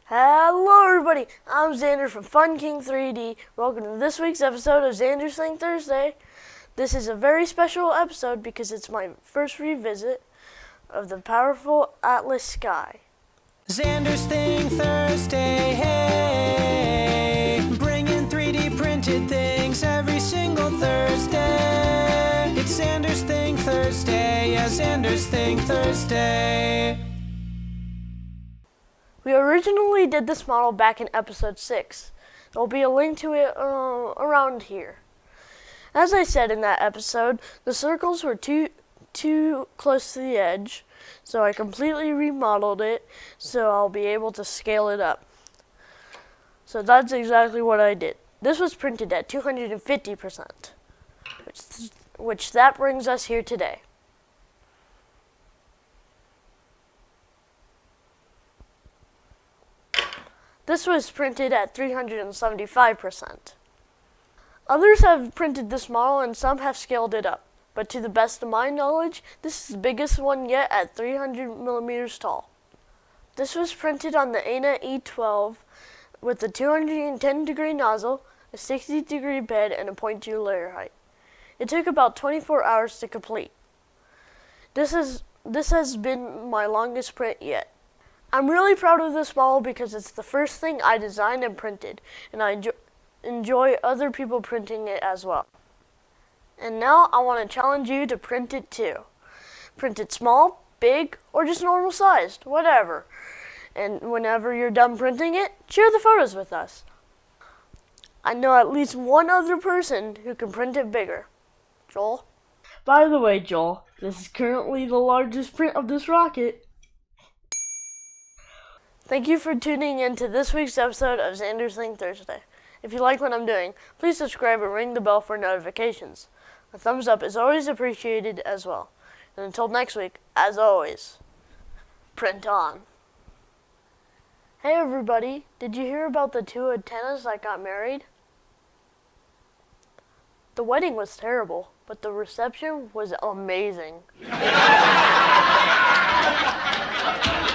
Hello everybody, I'm Xander from Fun King 3D. Welcome to this week's episode of Xander's Thing Thursday. This is a very special episode because it's my first revisit of the powerful Atlas sky. Xander's Thing Thursday, hey, bringing 3D printed things every single Thursday. It's Xander's Thing Thursday, yeah, Xander's Thing Thursday. We originally did this model back in episode 6. There will be a link to it around here. As I said in that episode, the circles were too close to the edge, so I completely remodeled it so I'll be able to scale it up. So that's exactly what I did. This was printed at 250%, which that brings us here today. This was printed at 375%. Others have printed this model and some have scaled it up, but to the best of my knowledge, this is the biggest one yet at 300 millimeters tall. This was printed on the ANA E12 with a 210 degree nozzle, a 60 degree bed, and a 0.2 layer height. It took about 24 hours to complete. This has been my longest print yet. I'm really proud of this model because it's the first thing I designed and printed, and I enjoy other people printing it as well. And now I want to challenge you to print it too. Print it small, big, or just normal sized, whatever. And whenever you're done printing it, share the photos with us. I know at least one other person who can print it bigger. Joel? By the way, Joel, this is currently the largest print of this rocket. Thank you for tuning in to this week's episode of Xander's Thing Thursday. If you like what I'm doing, please subscribe and ring the bell for notifications. A thumbs up is always appreciated as well. And until next week, as always, print on. Hey everybody, did you hear about the two antennas that got married? The wedding was terrible, but the reception was amazing.